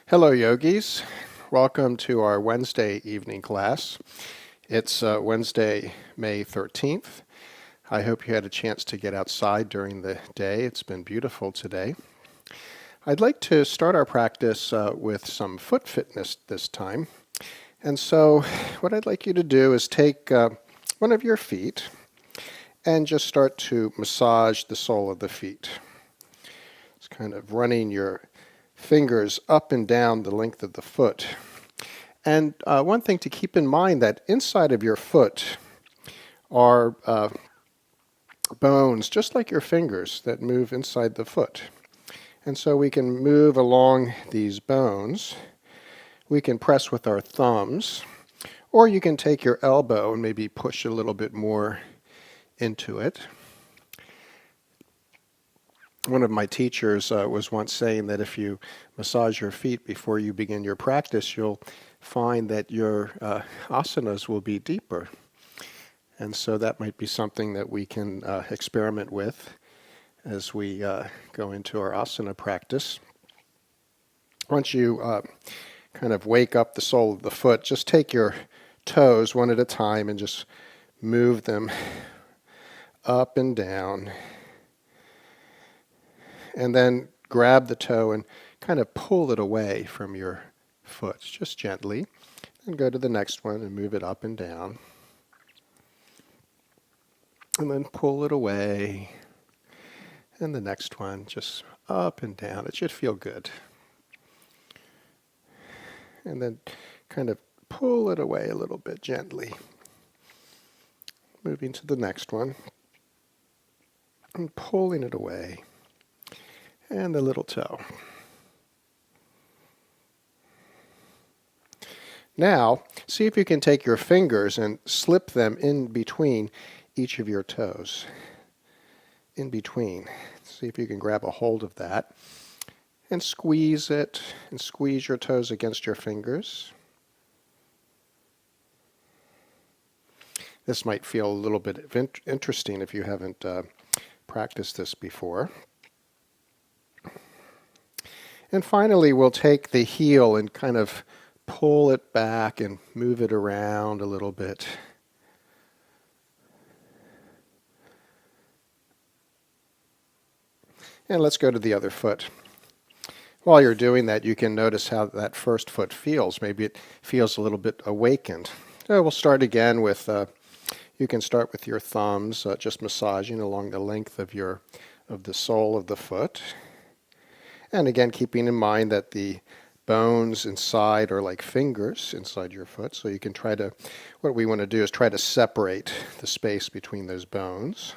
Hello, yogis. Welcome to our Wednesday evening class. It's Wednesday, May 13th. I hope you had a chance to get outside during the day. It's been beautiful today. I'd like to start our practice with some foot fitness this time. And so what I'd like you to do is take one of your feet and just start to massage the sole of the feet. It's kind of running your fingers up and down the length of the foot. And one thing to keep in mind that inside of your foot are bones, just like your fingers, that move inside the foot. And so we can move along these bones. We can press with our thumbs, or you can take your elbow and maybe push a little bit more into it. One of my teachers was once saying that if you massage your feet before you begin your practice, you'll find that your asanas will be deeper. And so that might be something that we can experiment with as we go into our asana practice. Once you kind of wake up the sole of the foot, just take your toes one at a time and just move them up and down. And then grab the toe and kind of pull it away from your foot, just gently. And go to the next one and move it up and down. And then pull it away. And the next one, just up and down. It should feel good. And then kind of pull it away a little bit gently. Moving to the next one. And pulling it away. And the little toe. Now, see if you can take your fingers and slip them in between each of your toes. In between. See if you can grab a hold of that. And squeeze it, and squeeze your toes against your fingers. This might feel a little bit interesting if you haven't practiced this before. And finally, we'll take the heel and kind of pull it back and move it around a little bit. And let's go to the other foot. While you're doing that, you can notice how that first foot feels. Maybe it feels a little bit awakened. So we'll start again with, you can start with your thumbs, just massaging along the length of the sole of the foot. And again, keeping in mind that the bones inside are like fingers inside your foot. So you can what we want to do is try to separate the space between those bones.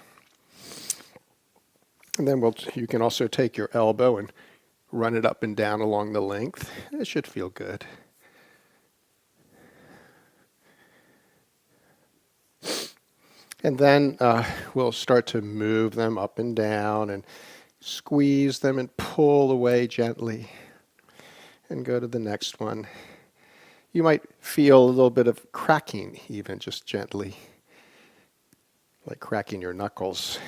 And then you can also take your elbow and run it up and down along the length. It should feel good. And then we'll start to move them up and down and squeeze them and pull away gently. And go to the next one. You might feel a little bit of cracking even, just gently. Like cracking your knuckles.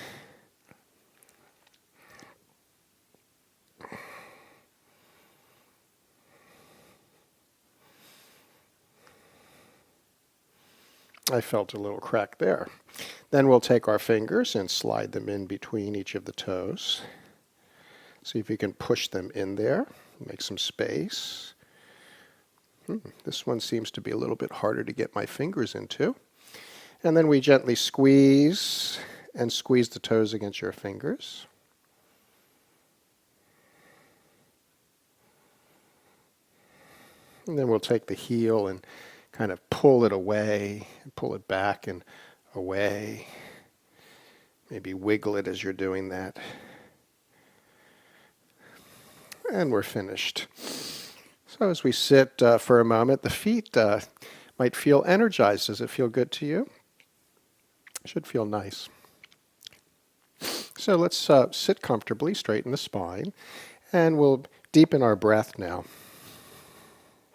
I felt a little crack there. Then we'll take our fingers and slide them in between each of the toes. See if you can push them in there. Make some space. This one seems to be a little bit harder to get my fingers into. And then we gently squeeze and squeeze the toes against your fingers. And then we'll take the heel and kind of pull it away, pull it back and away. Maybe wiggle it as you're doing that. And we're finished. So as we sit for a moment, the feet might feel energized. Does it feel good to you? It should feel nice. So let's sit comfortably, straighten the spine, and we'll deepen our breath now.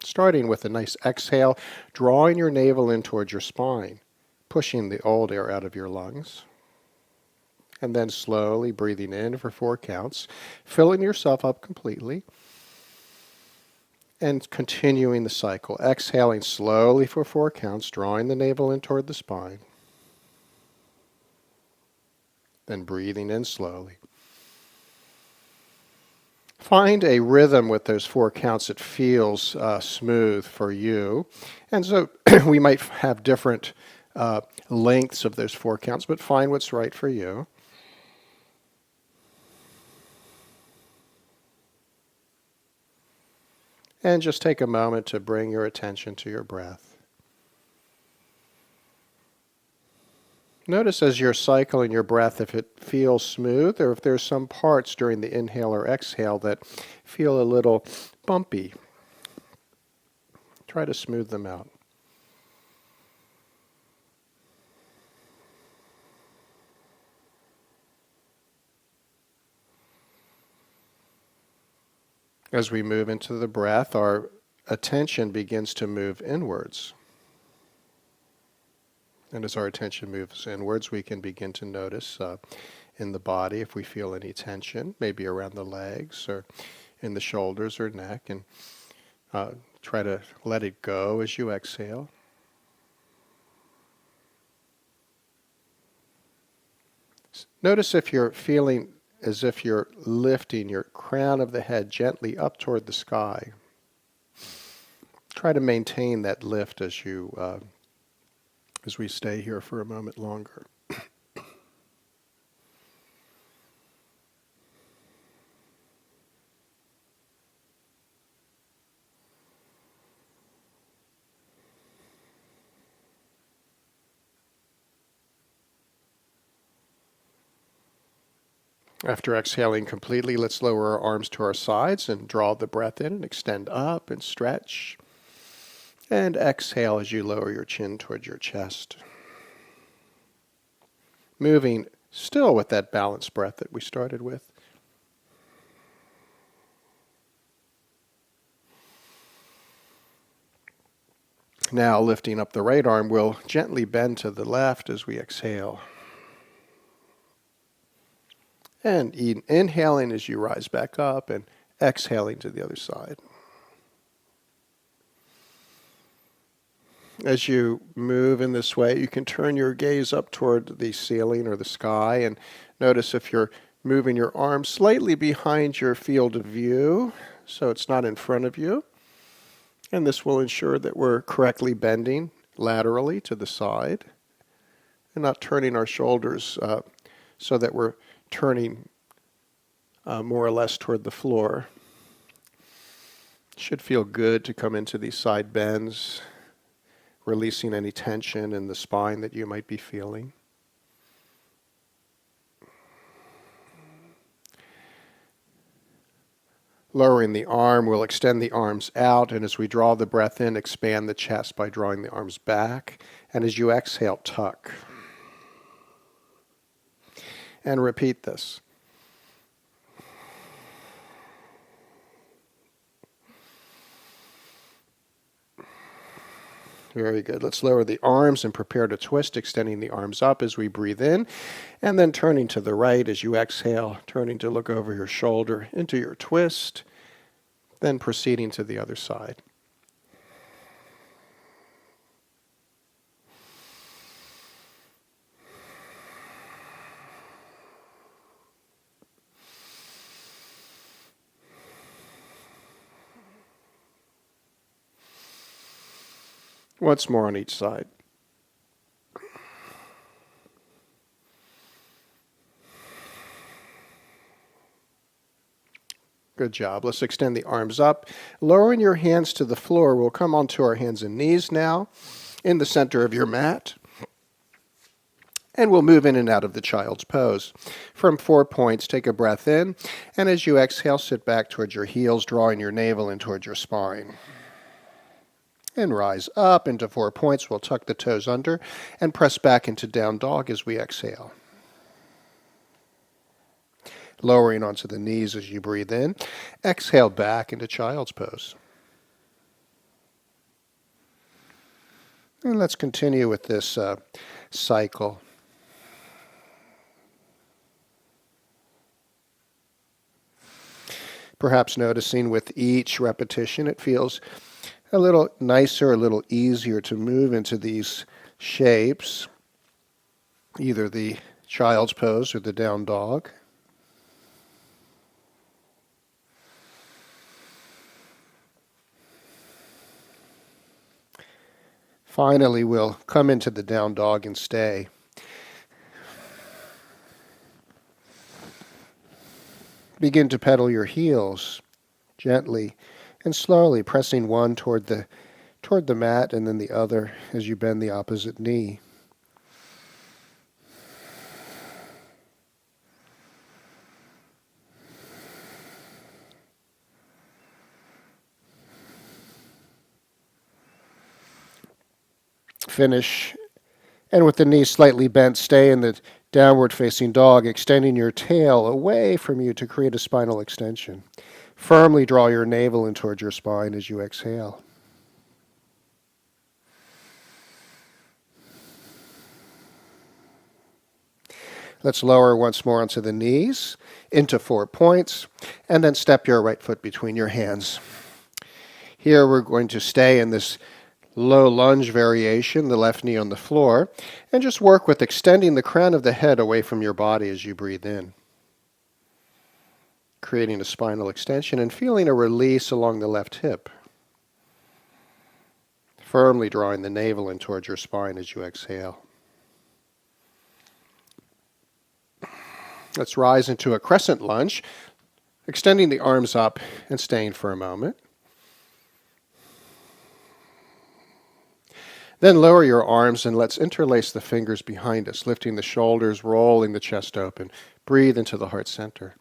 Starting with a nice exhale, drawing your navel in towards your spine, pushing the old air out of your lungs. And then slowly breathing in for 4 counts, filling yourself up completely. And continuing the cycle, exhaling slowly for 4 counts, drawing the navel in toward the spine. Then breathing in slowly. Find a rhythm with those 4 counts that feels smooth for you. And so we might have different lengths of those 4 counts, but find what's right for you. And just take a moment to bring your attention to your breath. Notice as you're cycling your breath if it feels smooth or if there's some parts during the inhale or exhale that feel a little bumpy. Try to smooth them out. As we move into the breath, our attention begins to move inwards. And as our attention moves inwards, we can begin to notice in the body if we feel any tension, maybe around the legs or in the shoulders or neck, and try to let it go as you exhale. Notice if you're feeling as if you're lifting your crown of the head gently up toward the sky. Try to maintain that lift as we stay here for a moment longer. After exhaling completely, let's lower our arms to our sides and draw the breath in and extend up and stretch. And exhale as you lower your chin towards your chest. Moving still with that balanced breath that we started with. Now lifting up the right arm, we'll gently bend to the left as we exhale. And inhaling as you rise back up and exhaling to the other side. As you move in this way, you can turn your gaze up toward the ceiling or the sky and notice if you're moving your arm slightly behind your field of view, so it's not in front of you. And this will ensure that we're correctly bending laterally to the side and not turning our shoulders so that we're turning more or less toward the floor. It should feel good to come into these side bends, releasing any tension in the spine that you might be feeling. Lowering the arm, we'll extend the arms out, and as we draw the breath in, expand the chest by drawing the arms back. And as you exhale, tuck. And repeat this. Very good. Let's lower the arms and prepare to twist, extending the arms up as we breathe in, and then turning to the right as you exhale, turning to look over your shoulder into your twist, then proceeding to the other side. Once more on each side. Good job. Let's extend the arms up. Lowering your hands to the floor, we'll come onto our hands and knees now in the center of your mat. And we'll move in and out of the child's pose. From 4 points, take a breath in. And as you exhale, sit back towards your heels, drawing your navel in towards your spine. And rise up into 4 points. We'll tuck the toes under and press back into down dog as we exhale. Lowering onto the knees as you breathe in. Exhale back into child's pose. And let's continue with this cycle. Perhaps noticing with each repetition it feels a little nicer, a little easier to move into these shapes, either the child's pose or the down dog. Finally, we'll come into the down dog and stay. Begin to pedal your heels gently and slowly, pressing one toward the mat and then the other as you bend the opposite knee. Finish, and with the knees slightly bent, stay in the downward facing dog, extending your tail away from you to create a spinal extension. Firmly draw your navel in towards your spine as you exhale. Let's lower once more onto the knees, into 4 points, and then step your right foot between your hands. Here we're going to stay in this low lunge variation, the left knee on the floor, and just work with extending the crown of the head away from your body as you breathe in, creating a spinal extension and feeling a release along the left hip, firmly drawing the navel in towards your spine as you exhale. Let's rise into a crescent lunge, extending the arms up and staying for a moment. Then lower your arms and let's interlace the fingers behind us, lifting the shoulders, rolling the chest open. Breathe into the heart center.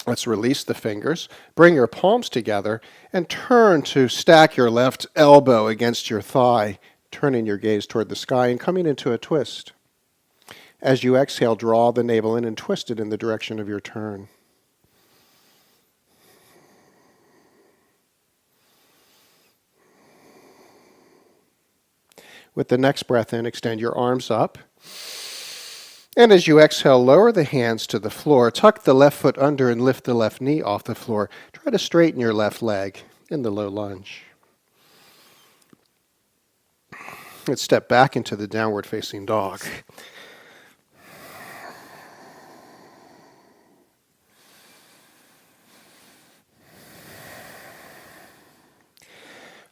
Let's release the fingers. Bring your palms together and turn to stack your left elbow against your thigh, turning your gaze toward the sky and coming into a twist. As you exhale, draw the navel in and twist it in the direction of your turn. With the next breath in, extend your arms up. And as you exhale, lower the hands to the floor. Tuck the left foot under and lift the left knee off the floor. Try to straighten your left leg in the low lunge. Let's step back into the downward facing dog.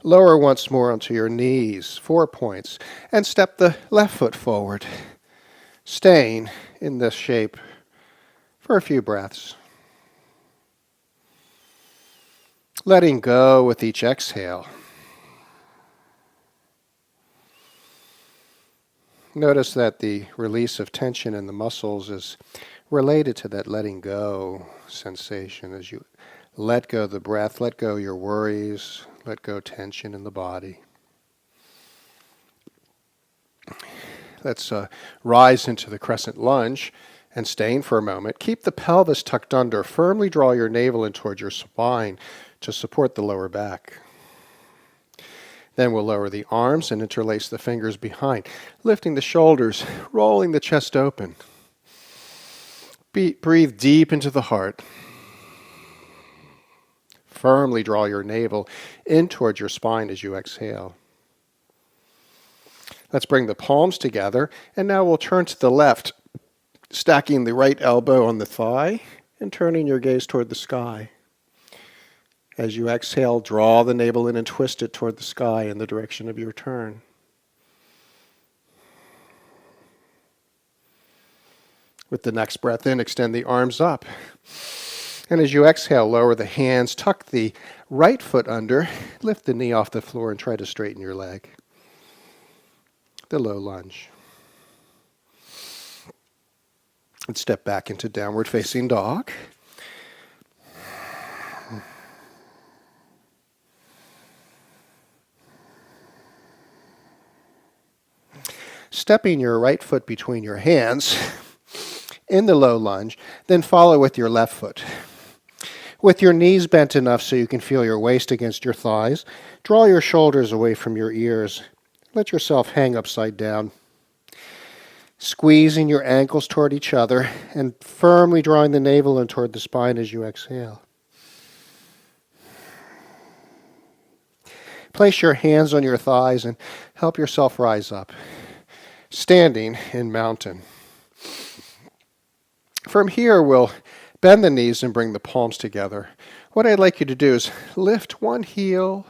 Lower once more onto your knees, 4 points, and step the left foot forward, staying in this shape for a few breaths. Letting go with each exhale. Notice that the release of tension in the muscles is related to that letting go sensation as you let go the breath, let go your worries, let go tension in the body. Let's rise into the crescent lunge and staying for a moment. Keep the pelvis tucked under. Firmly draw your navel in towards your spine to support the lower back. Then we'll lower the arms and interlace the fingers behind, lifting the shoulders, rolling the chest open. Breathe deep into the heart. Firmly draw your navel in towards your spine as you exhale. Let's bring the palms together, and now we'll turn to the left, stacking the right elbow on the thigh and turning your gaze toward the sky. As you exhale, draw the navel in and twist it toward the sky in the direction of your turn. With the next breath in, extend the arms up. And as you exhale, lower the hands, tuck the right foot under, lift the knee off the floor and try to straighten your leg. The low lunge. And step back into downward facing dog. Stepping your right foot between your hands in the low lunge, then follow with your left foot. With your knees bent enough so you can feel your waist against your thighs, draw your shoulders away from your ears. Let yourself hang upside down. squeezing your ankles toward each other and firmly drawing the navel in toward the spine as you exhale. Place your hands on your thighs and help yourself rise up, standing in mountain. From here, we'll bend the knees and bring the palms together. What I'd like you to do is lift one heel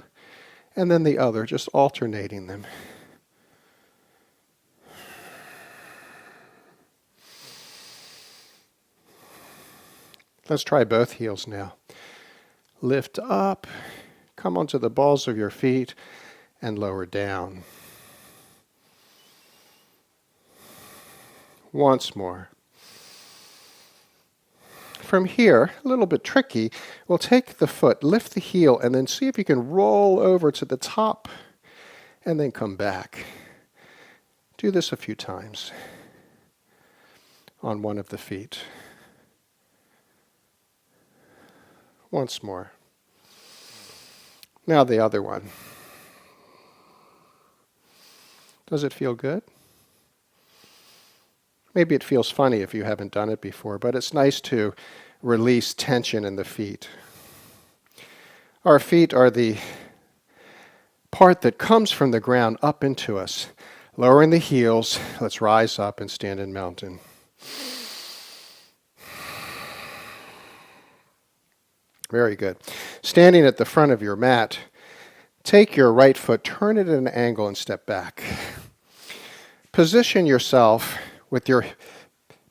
and then the other, just alternating them. Let's try both heels now. Lift up, come onto the balls of your feet, and lower down. Once more. From here, a little bit tricky, we'll take the foot, lift the heel, and then see if you can roll over to the top, and then come back. Do this a few times on one of the feet. Once more. Now the other one. Does it feel good? Maybe it feels funny if you haven't done it before, but it's nice to release tension in the feet. Our feet are the part that comes from the ground up into us. Lowering the heels, let's rise up and stand in mountain. Very good. Standing at the front of your mat, take your right foot, turn it at an angle, and step back. Position yourself with your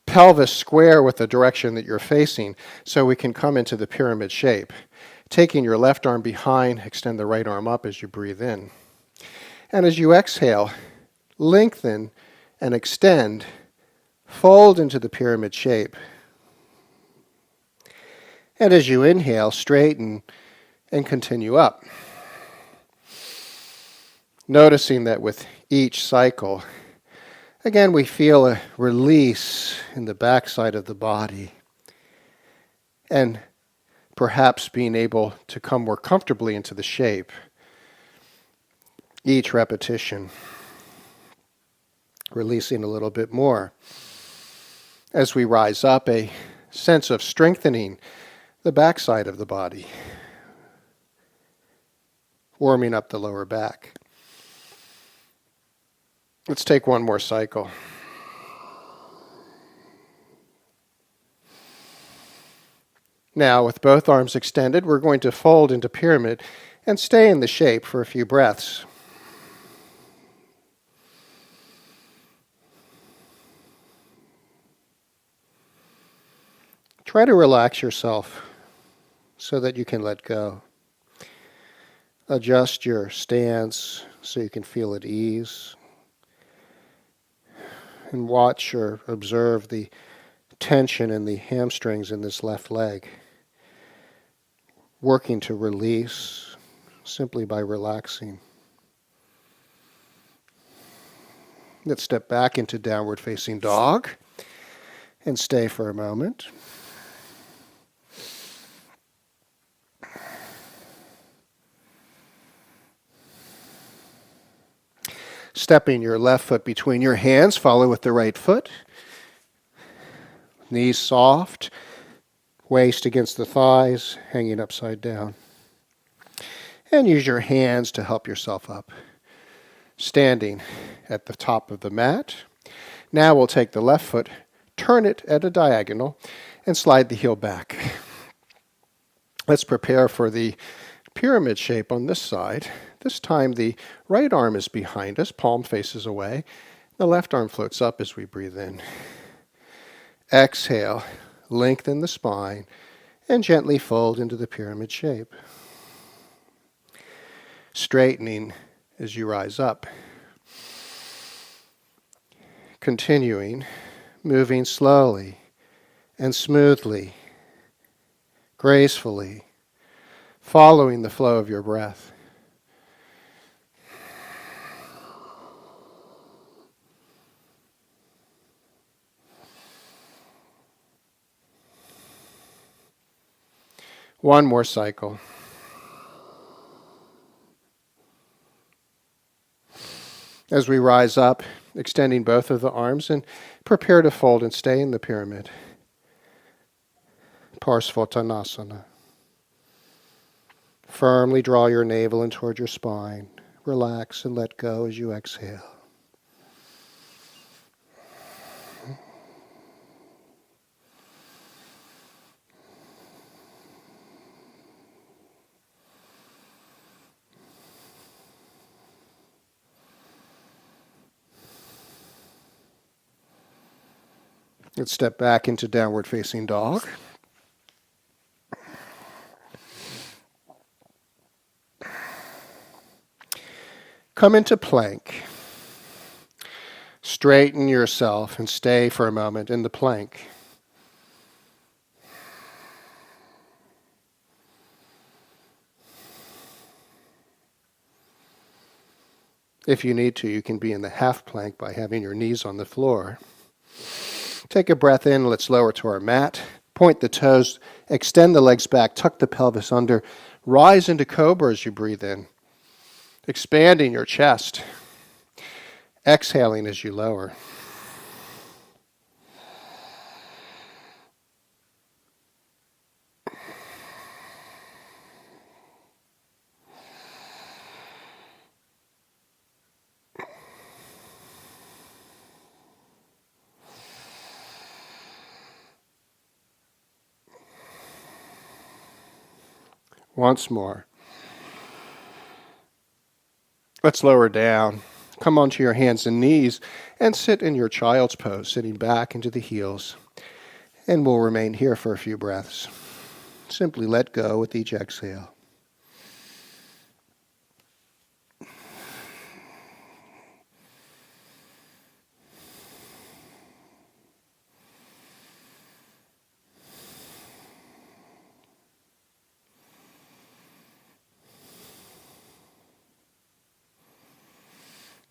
pelvis square with the direction that you're facing so we can come into the pyramid shape. Taking your left arm behind, extend the right arm up as you breathe in. And as you exhale, lengthen and extend, fold into the pyramid shape. And as you inhale, straighten and continue up. Noticing that with each cycle, again, we feel a release in the backside of the body. And perhaps being able to come more comfortably into the shape. Each repetition, releasing a little bit more. As we rise up, a sense of strengthening the backside of the body, warming up the lower back. Let's take one more cycle. Now, with both arms extended, we're going to fold into pyramid and stay in the shape for a few breaths. Try to relax yourself so that you can let go. Adjust your stance so you can feel at ease. And watch or observe the tension in the hamstrings in this left leg. Working to release simply by relaxing. Let's step back into downward facing dog and stay for a moment. Stepping your left foot between your hands, follow with the right foot. Knees soft, waist against the thighs, hanging upside down. And use your hands to help yourself up. Standing at the top of the mat. Now we'll take the left foot, turn it at a diagonal, and slide the heel back. Let's prepare for the pyramid shape on this side. This time the right arm is behind us, palm faces away. The left arm floats up as we breathe in. Exhale, lengthen the spine, and gently fold into the pyramid shape. Straightening as you rise up. Continuing, moving slowly and smoothly, gracefully, following the flow of your breath. One more cycle. As we rise up, extending both of the arms, and prepare to fold and stay in the pyramid. Parsvottanasana. Firmly draw your navel in toward your spine. Relax and let go as you exhale. Let's step back into downward facing dog. Come into plank. Straighten yourself and stay for a moment in the plank. If you need to, you can be in the half plank by having your knees on the floor. Take a breath in. Let's lower to our mat. Point the toes. Extend the legs back. Tuck the pelvis under. Rise into cobra as you breathe in. Expanding your chest. Exhaling as you lower. Once more. Let's lower down. Come onto your hands and knees and sit in your child's pose, sitting back into the heels. And we'll remain here for a few breaths. Simply let go with each exhale.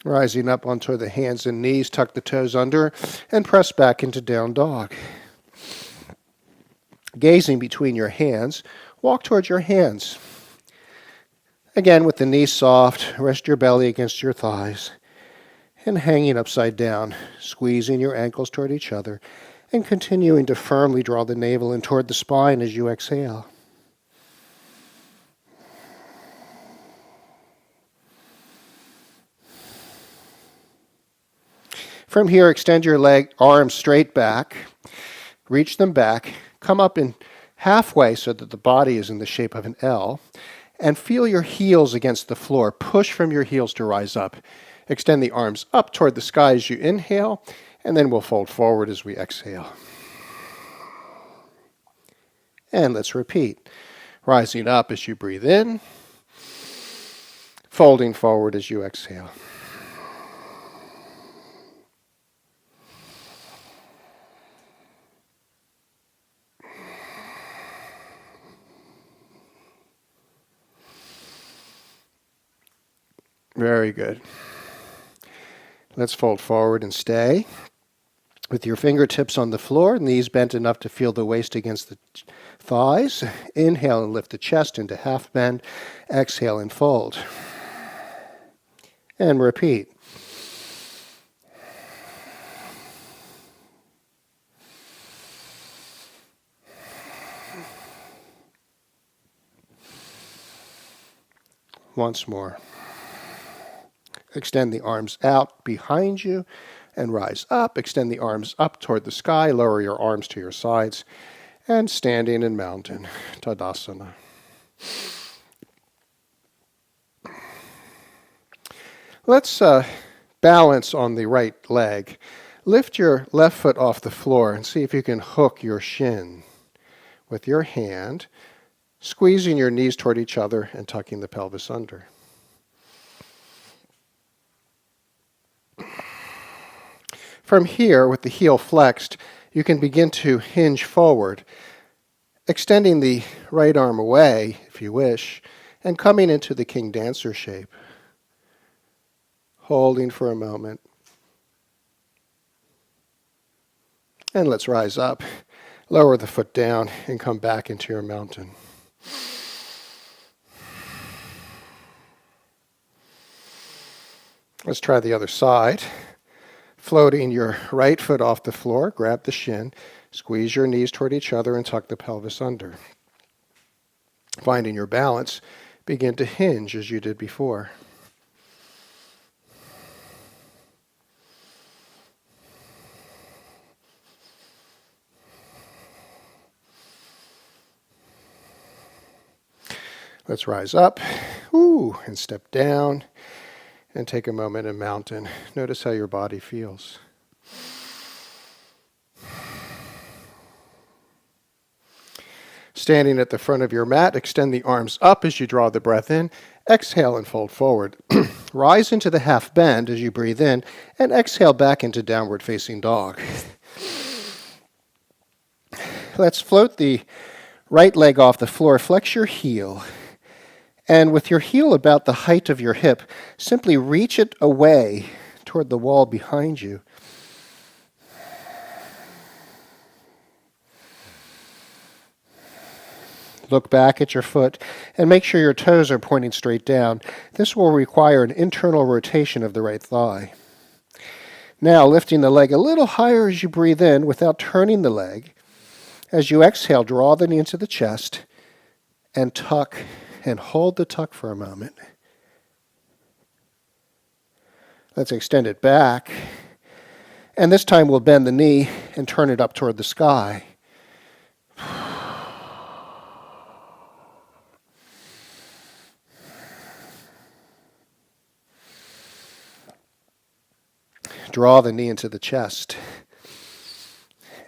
Rising up onto the hands and knees, tuck the toes under, and press back into down dog. Gazing between your hands, walk towards your hands. Again, with the knees soft, rest your belly against your thighs, and hanging upside down, squeezing your ankles toward each other, and continuing to firmly draw the navel in toward the spine as you exhale. From here, extend your arms straight back, reach them back, come up in halfway so that the body is in the shape of an L, and feel your heels against the floor. Push from your heels to rise up. Extend the arms up toward the sky as you inhale, and then we'll fold forward as we exhale. And let's repeat. Rising up as you breathe in, folding forward as you exhale. Very good. Let's fold forward and stay. With your fingertips on the floor, knees bent enough to feel the waist against the thighs. Inhale and lift the chest into half bend. Exhale and fold. And repeat. Once more. Extend the arms out behind you and rise up. Extend the arms up toward the sky. Lower your arms to your sides. And standing in mountain, Tadasana. Let's balance on the right leg. Lift your left foot off the floor and see if you can hook your shin with your hand, squeezing your knees toward each other and tucking the pelvis under. From here, with the heel flexed, you can begin to hinge forward, extending the right arm away, if you wish, and coming into the King Dancer shape. Holding for a moment. And let's rise up. Lower the foot down and come back into your mountain. Let's try the other side. Floating your right foot off the floor, grab the shin, squeeze your knees toward each other and tuck the pelvis under. Finding your balance, begin to hinge as you did before. Let's rise up, and step down, and take a moment in mountain. Notice how your body feels. Standing at the front of your mat, extend the arms up as you draw the breath in. Exhale and fold forward. Rise into the half bend as you breathe in, and exhale back into downward facing dog. Let's float the right leg off the floor. Flex your heel. And with your heel about the height of your hip, simply reach it away toward the wall behind you. Look back at your foot and make sure your toes are pointing straight down. This will require an internal rotation of the right thigh. Now, lifting the leg a little higher as you breathe in without turning the leg. As you exhale, draw the knee into the chest and tuck and hold the tuck for a moment. Let's extend it back. And this time we'll bend the knee and turn it up toward the sky. Draw the knee into the chest.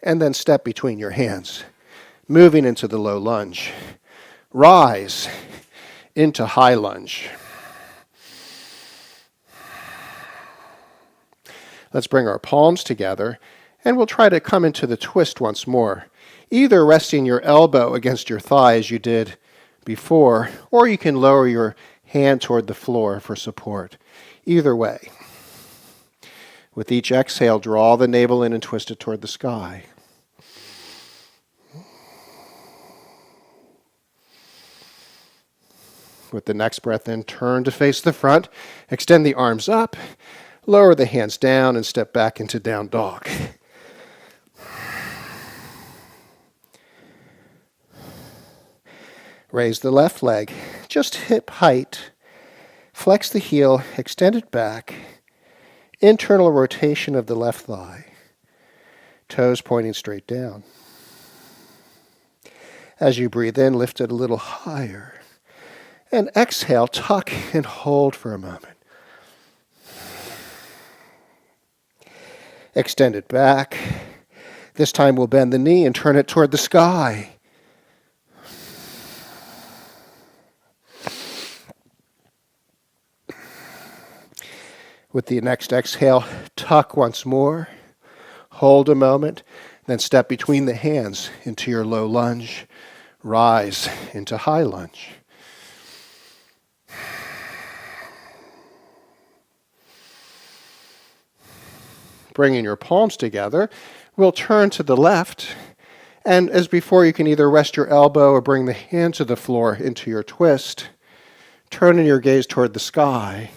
And then step between your hands, moving into the low lunge. Rise into high lunge. Let's bring our palms together, and we'll try to come into the twist once more, either resting your elbow against your thigh as you did before, or you can lower your hand toward the floor for support. Either way. With each exhale, draw the navel in and twist it toward the sky. With the next breath in, turn to face the front, extend the arms up, lower the hands down, and step back into down dog. Raise the left leg, just hip height. Flex the heel, extend it back. Internal rotation of the left thigh. Toes pointing straight down. As you breathe in, lift it a little higher. And exhale, tuck and hold for a moment. Extend it back. This time we'll bend the knee and turn it toward the sky. With the next exhale, tuck once more. Hold a moment, then step between the hands into your low lunge. Rise into high lunge. Bringing your palms together, we'll turn to the left. And as before, you can either rest your elbow or bring the hand to the floor into your twist. Turning your gaze toward the sky.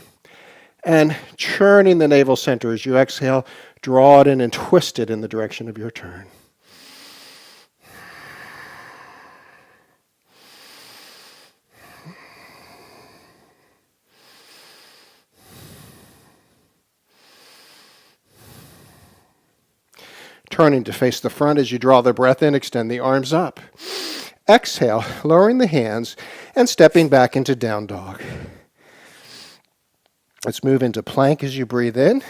And churning the navel center as you exhale, draw it in and twist it in the direction of your turn. Turning to face the front as you draw the breath in, extend the arms up. Exhale, lowering the hands and stepping back into down dog. Let's move into plank as you breathe in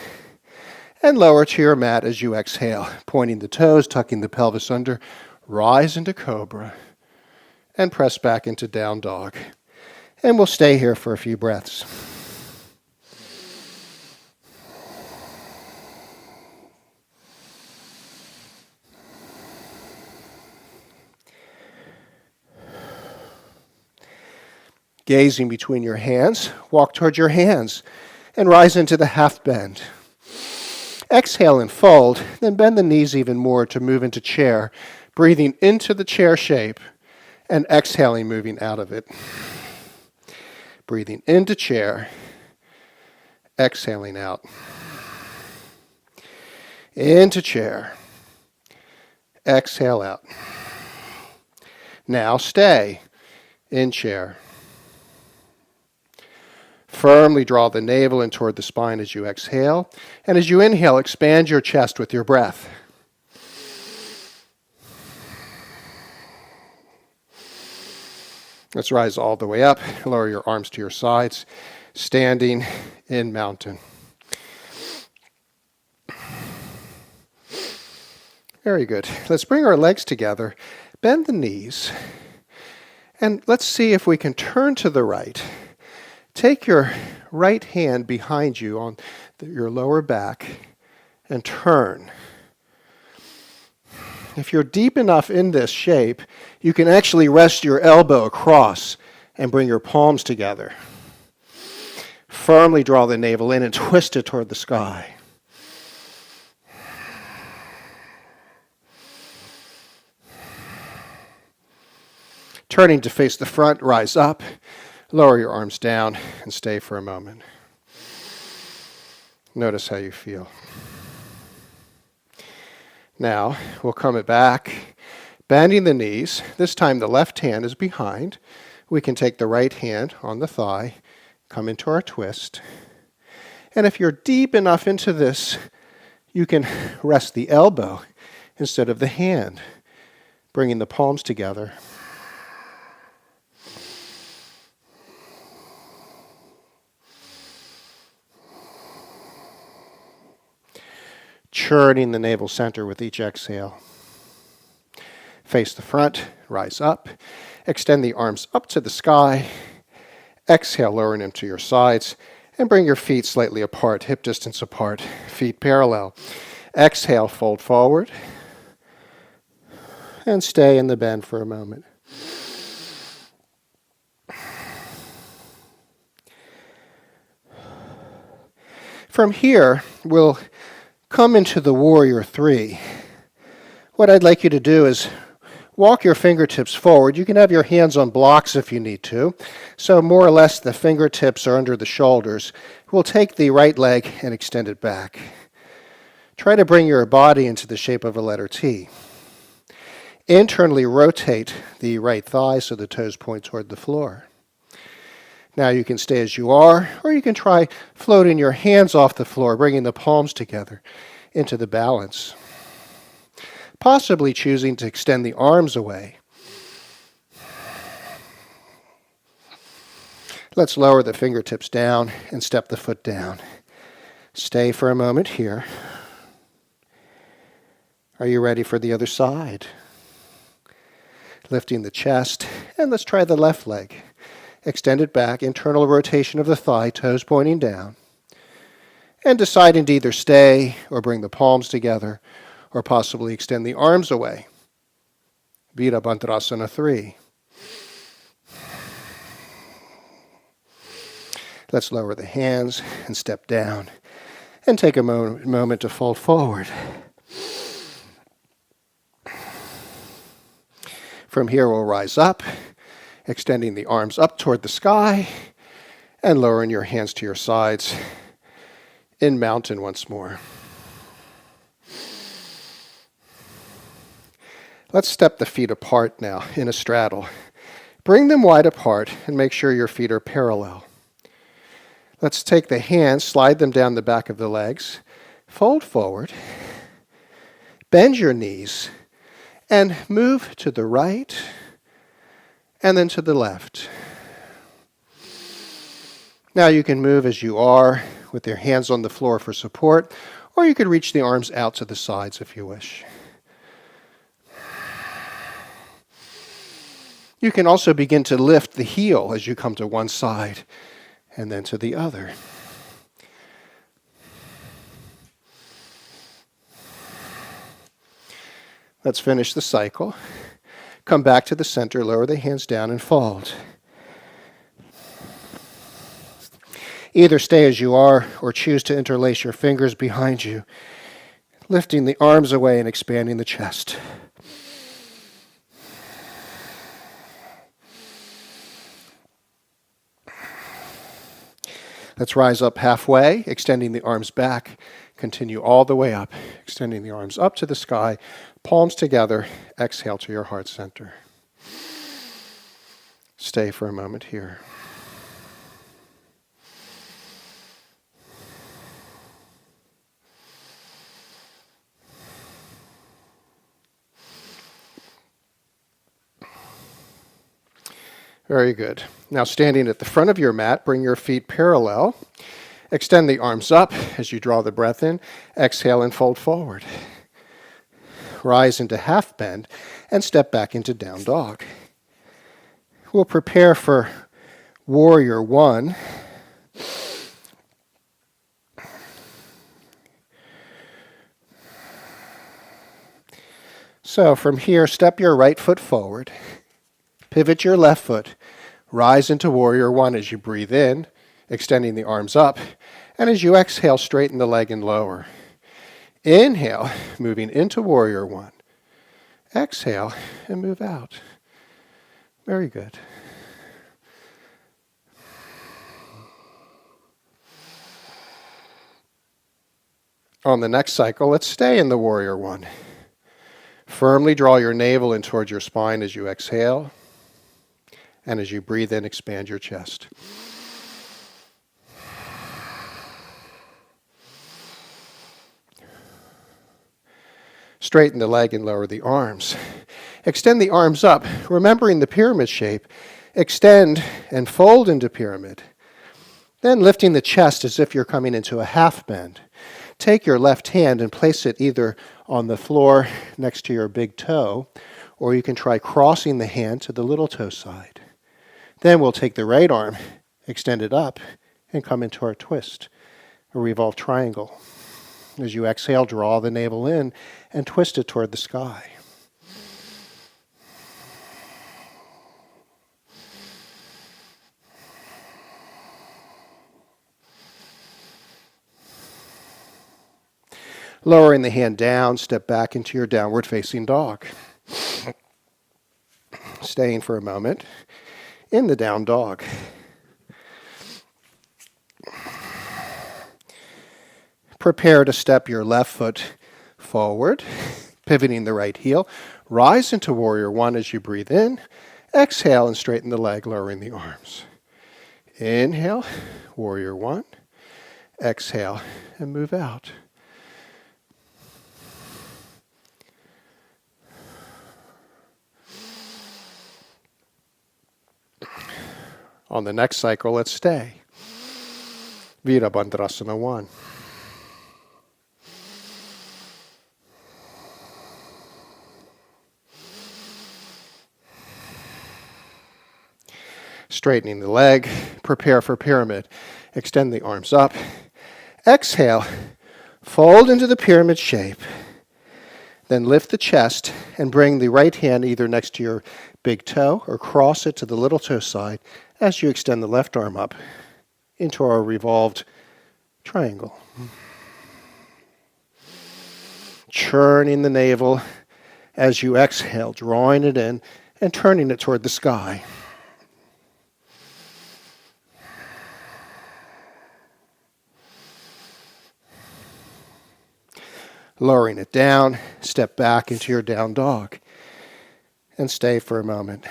and lower to your mat as you exhale, pointing the toes, tucking the pelvis under. Rise into cobra and press back into down dog. And we'll stay here for a few breaths. Gazing between your hands, walk towards your hands and rise into the half bend. Exhale and fold, then bend the knees even more to move into chair, breathing into the chair shape and exhaling, moving out of it. Breathing into chair, exhaling out. Into chair. Exhale out. Now stay in chair. Firmly draw the navel in toward the spine as you exhale. And as you inhale, expand your chest with your breath. Let's rise all the way up. Lower your arms to your sides. Standing in mountain. Very good. Let's bring our legs together. Bend the knees. And let's see if we can turn to the right. Take your right hand behind you on your lower back and turn. If you're deep enough in this shape, you can actually rest your elbow across and bring your palms together. Firmly draw the navel in and twist it toward the sky. Turning to face the front, rise up, lower your arms down, and stay for a moment. Notice how you feel. Now, we'll come it back, bending the knees. This time the left hand is behind. We can take the right hand on the thigh, come into our twist. And if you're deep enough into this, you can rest the elbow instead of the hand, bringing the palms together. Churning the navel center with each exhale. Face the front, rise up, extend the arms up to the sky. Exhale, lowering them to your sides, and bring your feet slightly apart, hip distance apart, feet parallel. Exhale, fold forward, and stay in the bend for a moment. From here, we'll come into the warrior three. What I'd like you to do is walk your fingertips forward. You can have your hands on blocks if you need to. So more or less the fingertips are under the shoulders. We'll take the right leg and extend it back. Try to bring your body into the shape of a letter T. Internally rotate the right thigh so the toes point toward the floor. Now you can stay as you are, or you can try floating your hands off the floor, bringing the palms together into the balance. Possibly choosing to extend the arms away. Let's lower the fingertips down and step the foot down. Stay for a moment here. Are you ready for the other side? Lifting the chest, and let's try the left leg. Extend it back, internal rotation of the thigh, toes pointing down. And deciding to either stay or bring the palms together or possibly extend the arms away. Virabhadrasana 3. Let's lower the hands and step down and take a moment to fold forward. From here we'll rise up, extending the arms up toward the sky and lowering your hands to your sides in mountain once more. Let's step the feet apart now in a straddle. Bring them wide apart and make sure your feet are parallel. Let's take the hands, slide them down the back of the legs, fold forward, bend your knees, and move to the right and then to the left. Now you can move as you are with your hands on the floor for support, or you could reach the arms out to the sides if you wish. You can also begin to lift the heel as you come to one side and then to the other. Let's finish the cycle. Come back to the center, lower the hands down and fold. Either stay as you are or choose to interlace your fingers behind you, lifting the arms away and expanding the chest. Let's rise up halfway, extending the arms back. Continue all the way up, extending the arms up to the sky, palms together. Exhale to your heart center. Stay for a moment here. Very good. Now standing at the front of your mat, bring your feet parallel. Extend the arms up as you draw the breath in. Exhale and fold forward. Rise into half bend and step back into down dog. We'll prepare for warrior one. So from here, step your right foot forward. Pivot your left foot. Rise into warrior one as you breathe in, extending the arms up. And as you exhale, straighten the leg and lower. Inhale, moving into warrior one. Exhale and move out. Very good. On the next cycle, let's stay in the warrior one. Firmly draw your navel in towards your spine as you exhale. And as you breathe in, expand your chest. Straighten the leg and lower the arms. Extend the arms up, remembering the pyramid shape. Extend and fold into pyramid. Then lifting the chest as if you're coming into a half bend. Take your left hand and place it either on the floor next to your big toe, or you can try crossing the hand to the little toe side. Then we'll take the right arm, extend it up, and come into our twist, a revolved triangle. As you exhale, draw the navel in and twist it toward the sky. Lowering the hand down, step back into your downward facing dog. Staying for a moment in the down dog. Prepare to step your left foot forward, pivoting the right heel. Rise into warrior one as you breathe in. Exhale and straighten the leg, lowering the arms. Inhale, warrior one. Exhale and move out. On the next cycle, let's stay. Virabhadrasana 1. Straightening the leg, prepare for pyramid. Extend the arms up. Exhale, fold into the pyramid shape. Then lift the chest and bring the right hand either next to your big toe or cross it to the little toe side as you extend the left arm up into our revolved triangle. Churning the navel as you exhale, drawing it in and turning it toward the sky. Lowering it down, step back into your down dog and stay for a moment.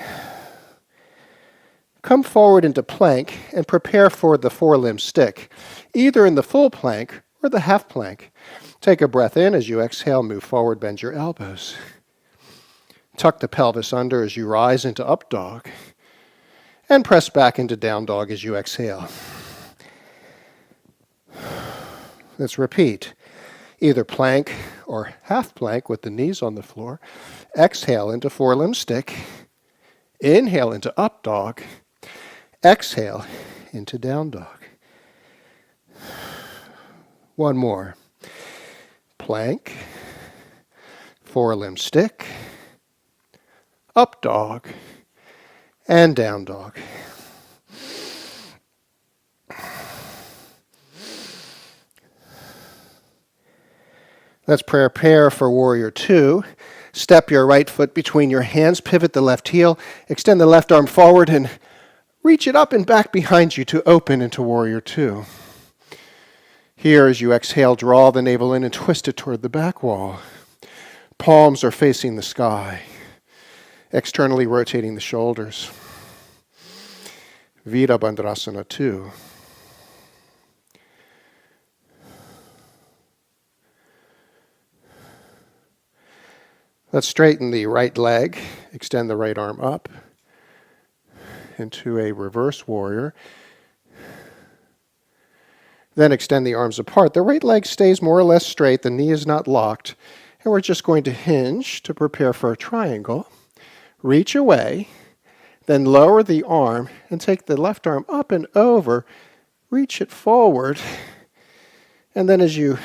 Come forward into plank and prepare for the four-limb stick, either in the full plank or the half plank. Take a breath in as you exhale, move forward, bend your elbows. Tuck the pelvis under as you rise into up dog and press back into down dog as you exhale. Let's repeat. Either plank or half plank with the knees on the floor. Exhale into four-limb stick. Inhale into up dog. Exhale into down dog. One more. Plank, four-limb stick, up dog, and down dog. Let's prepare for warrior two. Step your right foot between your hands, pivot the left heel, extend the left arm forward and Reach it up and back behind you to open into Warrior Two. Here, as you exhale, draw the navel in and twist it toward the back wall. Palms are facing the sky, externally rotating the shoulders. Virabhadrasana 2. Let's straighten the right leg, extend the right arm up into a reverse warrior. Then extend the arms apart. The right leg stays more or less straight, the knee is not locked, and we're just going to hinge to prepare for a triangle. Reach away, then lower the arm and take the left arm up and over, reach it forward, and then as you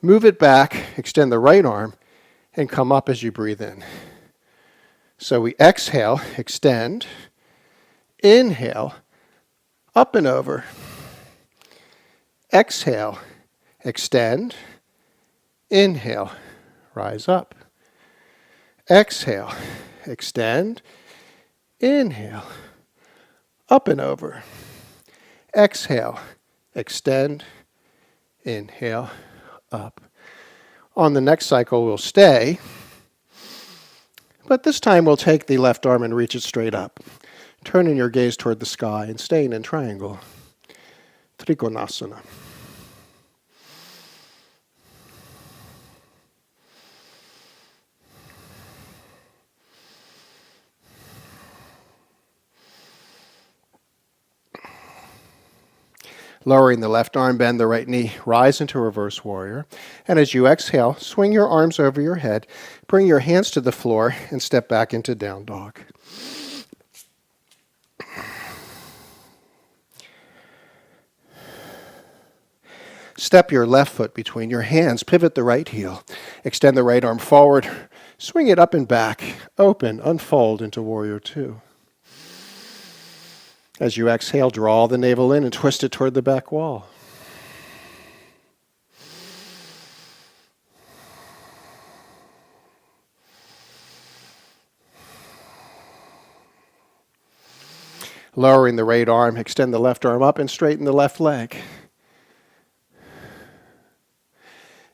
move it back, extend the right arm and come up as you breathe in. So we exhale, extend, inhale, up and over. Exhale, extend, inhale, rise up. Exhale, extend, inhale, up and over. Exhale, extend, inhale, up. On the next cycle, we'll stay, but this time we'll take the left arm and reach it straight up, turning your gaze toward the sky and staying in triangle. Trikonasana. Lowering the left arm, bend the right knee, rise into reverse warrior. And as you exhale, swing your arms over your head, bring your hands to the floor, and step back into down dog. Step your left foot between your hands, pivot the right heel, extend the right arm forward, swing it up and back, open, unfold into Warrior Two. As you exhale, draw the navel in and twist it toward the back wall. Lowering the right arm, extend the left arm up and straighten the left leg.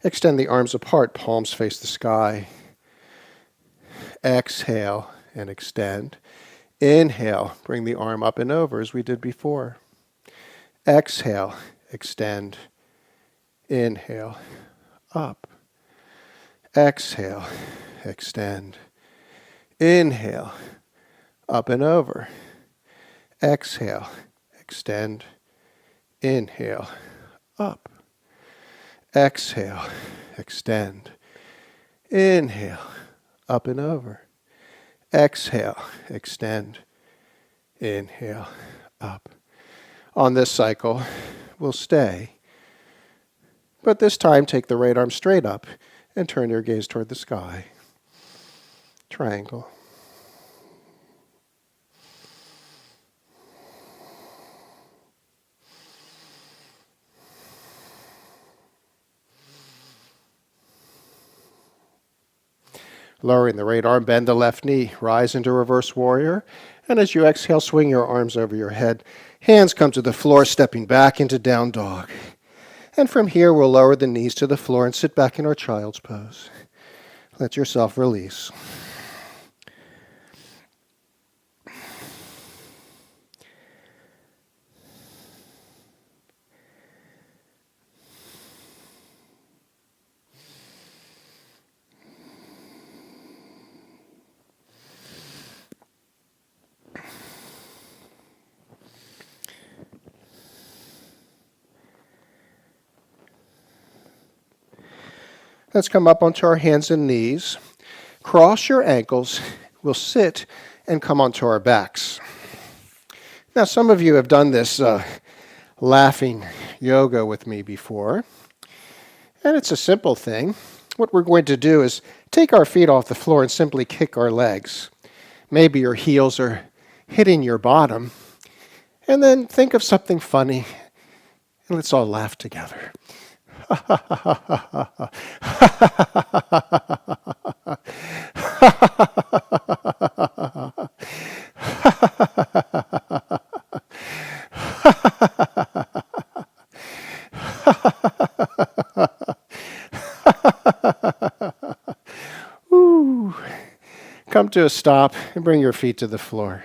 Extend the arms apart, palms face the sky. Exhale and extend. Inhale, bring the arm up and over as we did before. Exhale, extend. Inhale, up. Exhale, extend. Inhale, up and over. Exhale, extend. Inhale, up. Exhale, extend. Inhale, up and over. Exhale, extend. Inhale, up. On this cycle, we'll stay. But this time, take the right arm straight up and turn your gaze toward the sky. Triangle. Lowering the right arm, bend the left knee, rise into reverse warrior. And as you exhale, swing your arms over your head. Hands come to the floor, stepping back into down dog. And from here, we'll lower the knees to the floor and sit back in our child's pose. Let yourself release. Let's come up onto our hands and knees. Cross your ankles. We'll sit and come onto our backs. Now, some of you have done this laughing yoga with me before. And it's a simple thing. What we're going to do is take our feet off the floor and simply kick our legs. Maybe your heels are hitting your bottom. And then think of something funny. And let's all laugh together. come to a stop and bring your feet to the floor.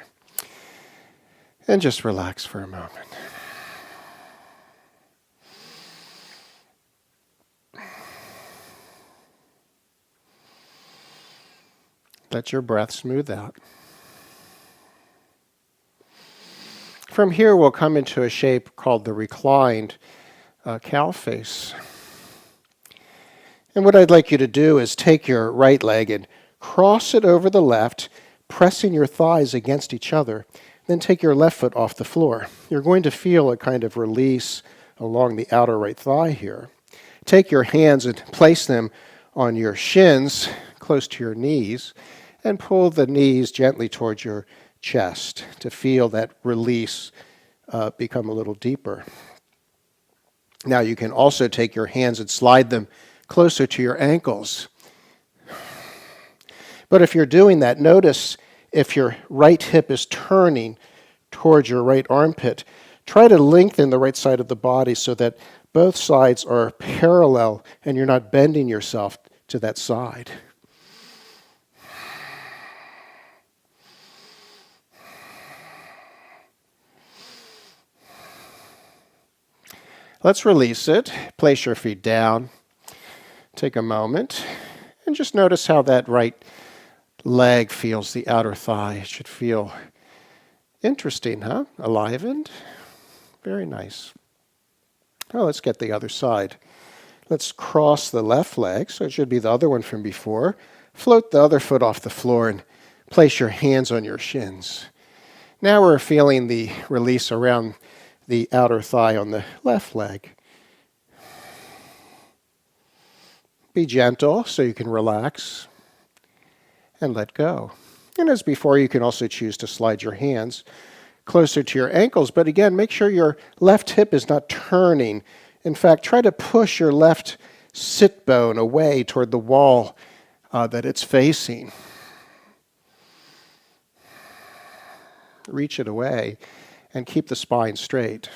And just relax for a moment. Let your breath smooth out. From here, we'll come into a shape called the reclined cow face. And what I'd like you to do is take your right leg and cross it over the left, pressing your thighs against each other. Then take your left foot off the floor. You're going to feel a kind of release along the outer right thigh here. Take your hands and place them on your shins, close to your knees, and pull the knees gently towards your chest to feel that release become a little deeper. Now you can also take your hands and slide them closer to your ankles. But if you're doing that, notice if your right hip is turning towards your right armpit, try to lengthen the right side of the body so that both sides are parallel and you're not bending yourself to that side. Let's release it. Place your feet down. Take a moment and just notice how that right leg feels the outer thigh. It should feel interesting, huh? Enlivened. Very nice. Oh, let's get the other side. Let's cross the left leg, so it should be the other one from before. Float the other foot off the floor and place your hands on your shins. Now we're feeling the release around the outer thigh on the left leg. Be gentle so you can relax and let go. And as before, you can also choose to slide your hands closer to your ankles. But again, make sure your left hip is not turning. In fact, try to push your left sit bone away toward the wall that it's facing. Reach it away and keep the spine straight.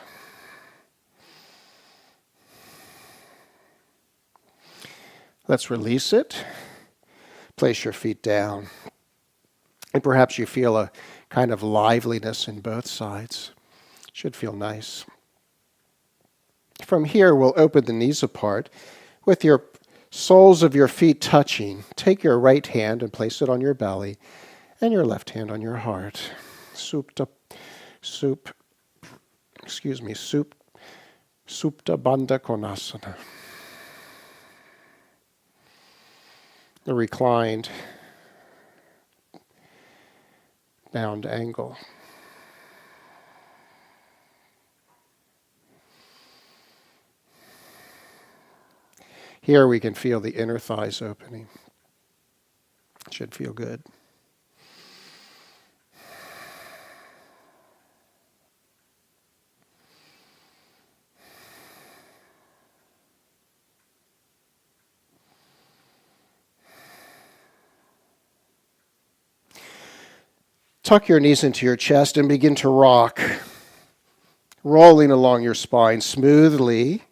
Let's release it. Place your feet down. And perhaps you feel a kind of liveliness in both sides. Should feel nice. From here, we'll open the knees apart with your soles of your feet touching. Take your right hand and place it on your belly and your left hand on your heart. Supta Bandha Konasana. The reclined bound angle. Here we can feel the inner thighs opening. It should feel good. Tuck your knees into your chest and begin to rock, rolling along your spine smoothly.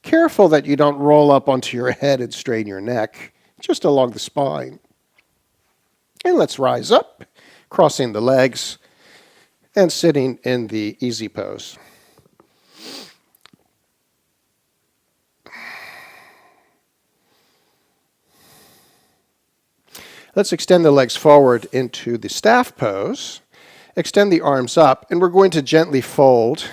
Careful that you don't roll up onto your head and strain your neck, just along the spine. And let's rise up, crossing the legs and sitting in the easy pose. Let's extend the legs forward into the staff pose. Extend the arms up, and we're going to gently fold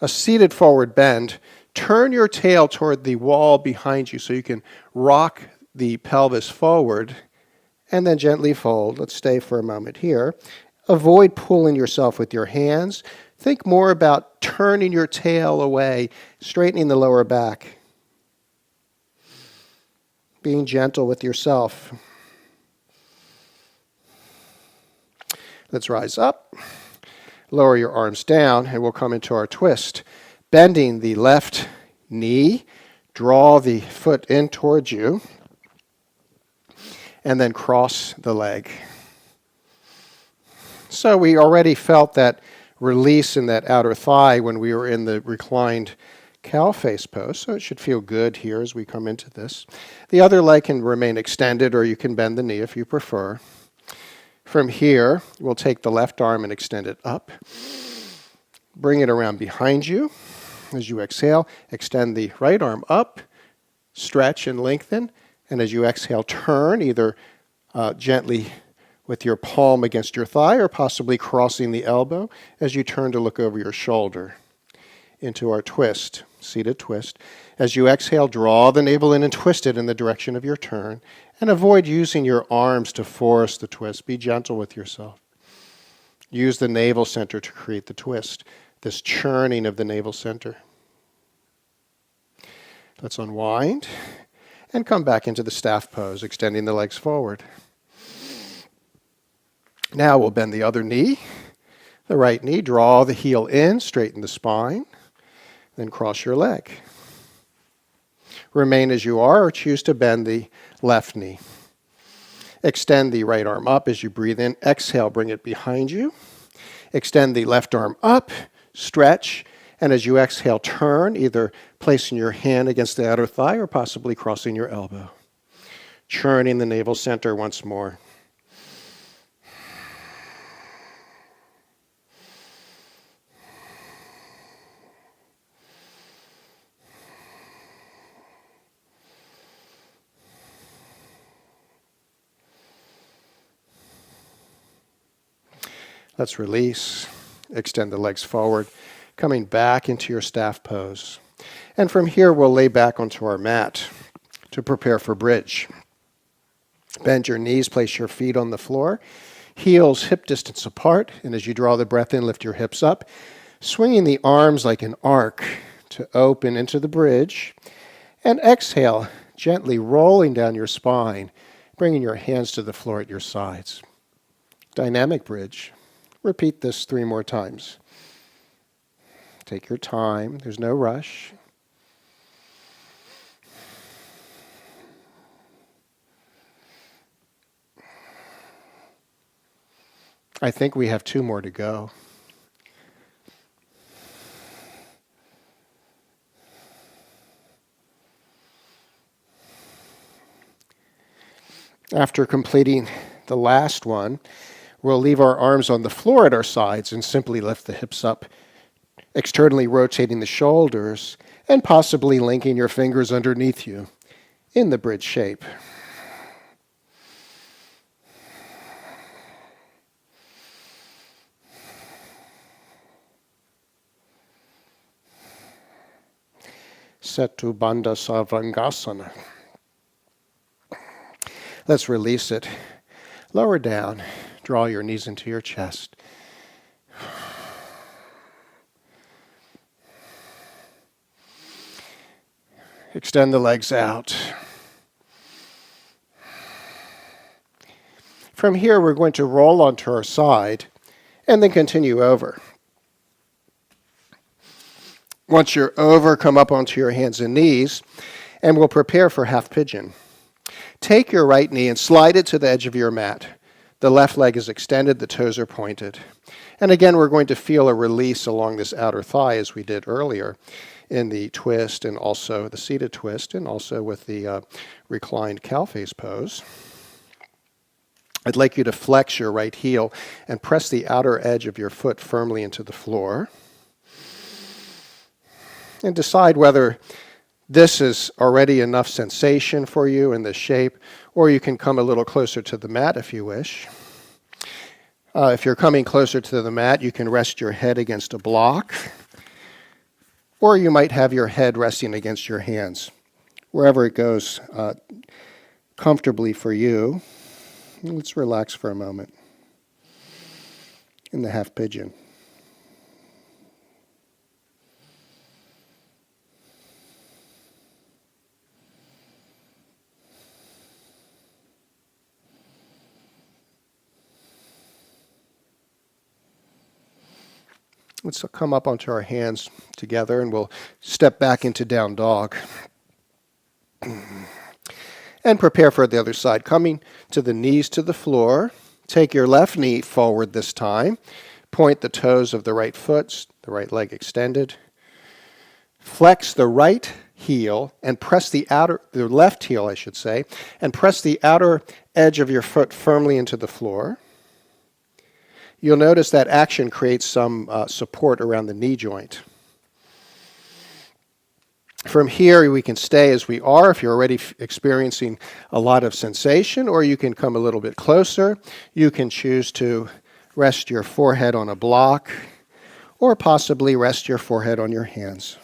a seated forward bend. Turn your tail toward the wall behind you so you can rock the pelvis forward, and then gently fold. Let's stay for a moment here. Avoid pulling yourself with your hands. Think more about turning your tail away, straightening the lower back. Being gentle with yourself. Let's rise up, lower your arms down, and we'll come into our twist. Bending the left knee, draw the foot in towards you, and then cross the leg. So we already felt that release in that outer thigh when we were in the reclined cow face pose, so it should feel good here as we come into this. The other leg can remain extended, or you can bend the knee if you prefer. From here, we'll take the left arm and extend it up. Bring it around behind you. As you exhale, extend the right arm up, stretch and lengthen. And as you exhale, turn either gently with your palm against your thigh or possibly crossing the elbow as you turn to look over your shoulder into our twist, seated twist. As you exhale, draw the navel in and twist it in the direction of your turn, and avoid using your arms to force the twist. Be gentle with yourself. Use the navel center to create the twist, this churning of the navel center. Let's unwind and come back into the staff pose, extending the legs forward. Now we'll bend the other knee, the right knee, draw the heel in, straighten the spine, then cross your leg. Remain as you are or choose to bend the left knee. Extend the right arm up as you breathe in. Exhale, bring it behind you. Extend the left arm up, stretch, and as you exhale, turn, either placing your hand against the outer thigh or possibly crossing your elbow. Churning the navel center once more. Let's release, extend the legs forward, coming back into your staff pose. And from here, we'll lay back onto our mat to prepare for bridge. Bend your knees, place your feet on the floor, heels hip distance apart, and as you draw the breath in, lift your hips up, swinging the arms like an arc to open into the bridge, and exhale, gently rolling down your spine, bringing your hands to the floor at your sides. Dynamic bridge. Repeat this 3 more times. Take your time. There's no rush. I think we have 2 more to go. After completing the last one, we'll leave our arms on the floor at our sides and simply lift the hips up, externally rotating the shoulders and possibly linking your fingers underneath you in the bridge shape. Setu Bandha Sarvangasana. Let's release it. Lower down. Draw your knees into your chest. Extend the legs out. From here, we're going to roll onto our side and then continue over. Once you're over, come up onto your hands and knees, and we'll prepare for half pigeon. Take your right knee and slide it to the edge of your mat. The left leg is extended, the toes are pointed. And again, we're going to feel a release along this outer thigh as we did earlier in the twist and also the seated twist and also with the reclined cow face pose. I'd like you to flex your right heel and press the outer edge of your foot firmly into the floor. And decide whether this is already enough sensation for you in this shape, or you can come a little closer to the mat if you wish. If you're coming closer to the mat, you can rest your head against a block, or you might have your head resting against your hands, wherever it goes comfortably for you. Let's relax for a moment in the half pigeon. Let's come up onto our hands together and we'll step back into down dog. And prepare for the other side. Coming to the knees to the floor. Take your left knee forward this time. Point the toes of the right foot, the right leg extended. Flex the right heel and press the left heel, and press the outer edge of your foot firmly into the floor. You'll notice that action creates some support around the knee joint. From here, we can stay as we are if you're already experiencing a lot of sensation, or you can come a little bit closer. You can choose to rest your forehead on a block, or possibly rest your forehead on your hands.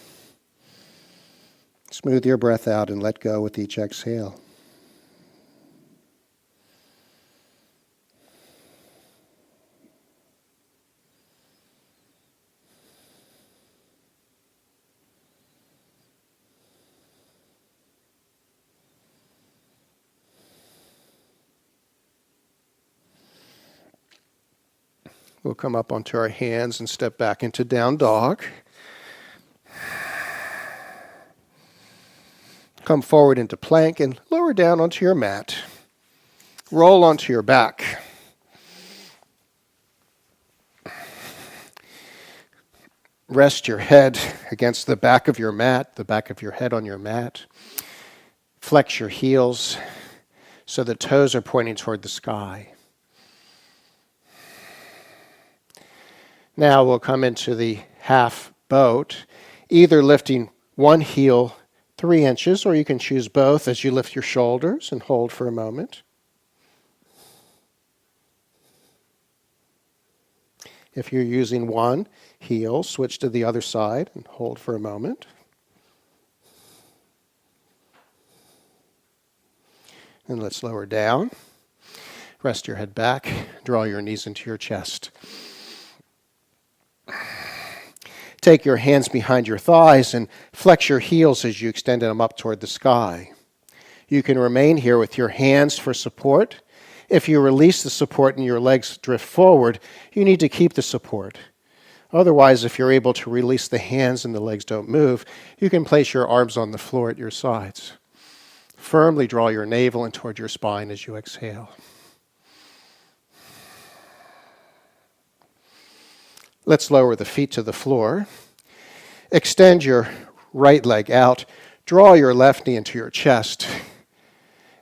Smooth your breath out and let go with each exhale. We'll come up onto our hands and step back into down dog. Come forward into plank and lower down onto your mat. Roll onto your back. Rest your head against the back of your mat, the back of your head on your mat. Flex your heels so the toes are pointing toward the sky. Now we'll come into the half boat, either lifting one heel 3 inches, or you can choose both as you lift your shoulders and hold for a moment. If you're using one heel, switch to the other side and hold for a moment. And let's lower down. Rest your head back. Draw your knees into your chest. Take your hands behind your thighs and flex your heels as you extend them up toward the sky. You can remain here with your hands for support. If you release the support and your legs drift forward, you need to keep the support. Otherwise, if you're able to release the hands and the legs don't move, you can place your arms on the floor at your sides. Firmly draw your navel in toward your spine as you exhale. Let's lower the feet to the floor. Extend your right leg out. Draw your left knee into your chest.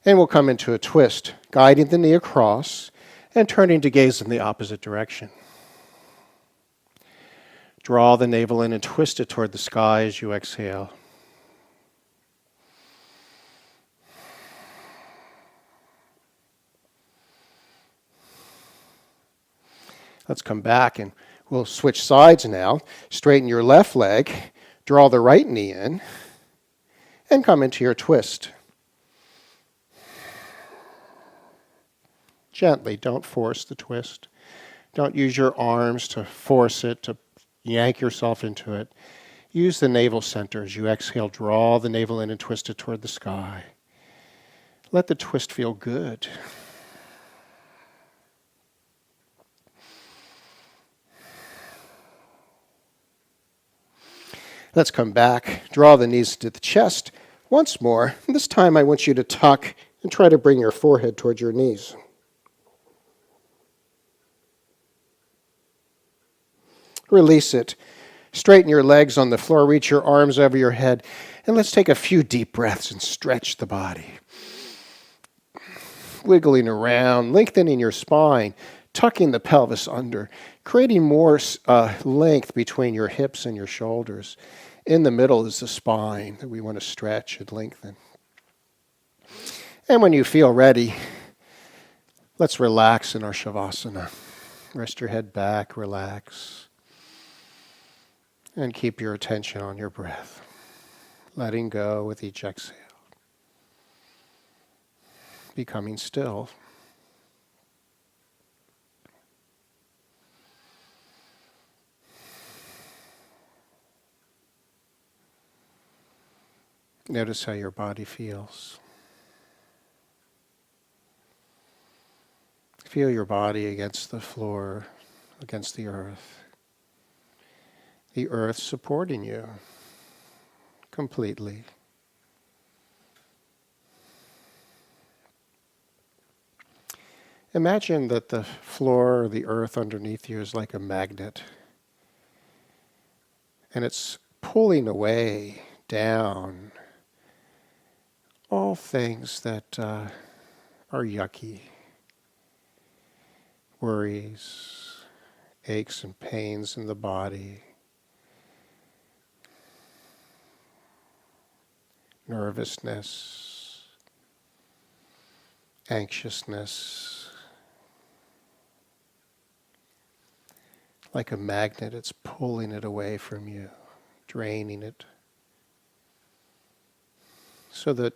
And we'll come into a twist, guiding the knee across and turning to gaze in the opposite direction. Draw the navel in and twist it toward the sky as you exhale. Let's come back and we'll switch sides now. Straighten your left leg, draw the right knee in, and come into your twist. Gently, don't force the twist. Don't use your arms to force it, to yank yourself into it. Use the navel center as you exhale. Draw the navel in and twist it toward the sky. Let the twist feel good. Let's come back, draw the knees to the chest once more. This time I want you to tuck and try to bring your forehead towards your knees. Release it. Straighten your legs on the floor, reach your arms over your head, and let's take a few deep breaths and stretch the body. Wiggling around, lengthening your spine, tucking the pelvis under, creating more length between your hips and your shoulders. In the middle is the spine that we want to stretch and lengthen. And when you feel ready, let's relax in our Shavasana. Rest your head back, relax, and keep your attention on your breath, letting go with each exhale, becoming still. Notice how your body feels. Feel your body against the floor, against the earth. The earth supporting you completely. Imagine that the floor or the earth underneath you is like a magnet, and it's pulling away, down, all things that are yucky, worries, aches and pains in the body, nervousness, anxiousness. Like a magnet, it's pulling it away from you, draining it, so that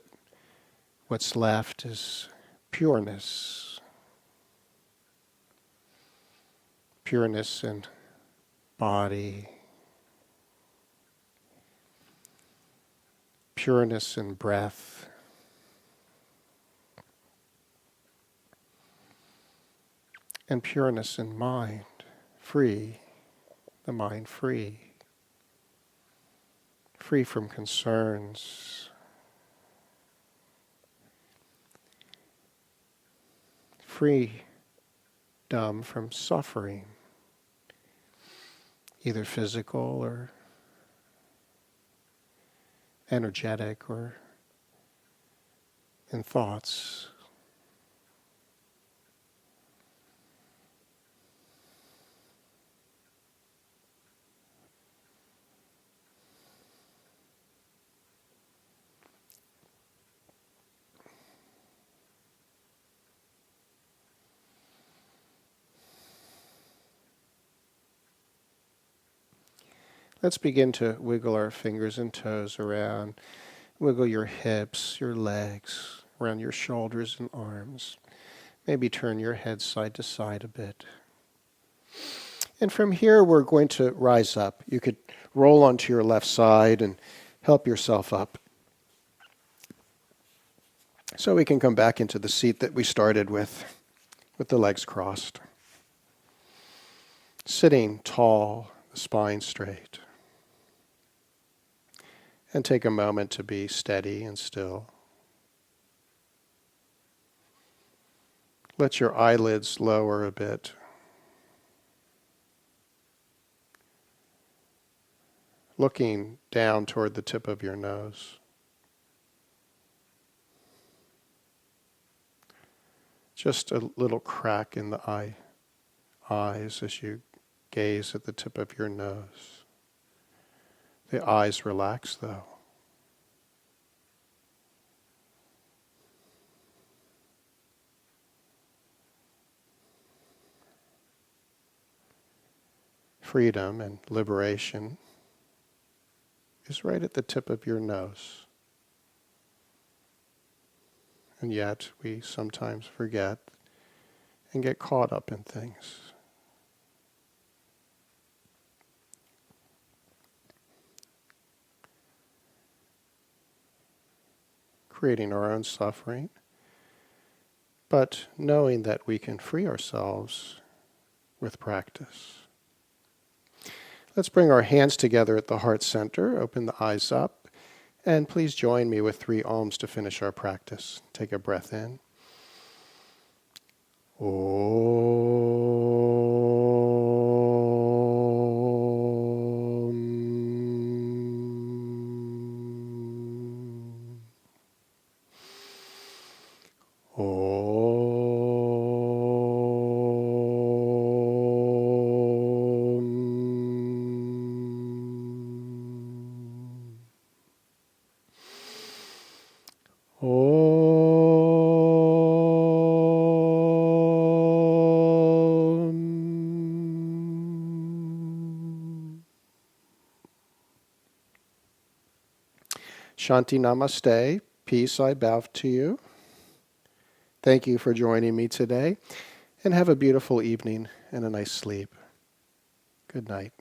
what's left is pureness. Pureness in body, pureness in breath, and pureness in mind, free, the mind free from concerns, freedom from suffering, either physical or energetic or in thoughts. Let's begin to wiggle our fingers and toes around. Wiggle your hips, your legs, around your shoulders and arms. Maybe turn your head side to side a bit. And from here, we're going to rise up. You could roll onto your left side and help yourself up. So we can come back into the seat that we started with the legs crossed. Sitting tall, the spine straight. And take a moment to be steady and still. Let your eyelids lower a bit. Looking down toward the tip of your nose. Just a little crack in the eyes as you gaze at the tip of your nose. The eyes relax, though. Freedom and liberation is right at the tip of your nose. And yet we sometimes forget and get caught up in things. Creating our own suffering, but knowing that we can free ourselves with practice. Let's bring our hands together at the heart center, open the eyes up, and please join me with 3 Oms to finish our practice. Take a breath in. Shanti Namaste. Peace, I bow to you. Thank you for joining me today, and have a beautiful evening and a nice sleep. Good night.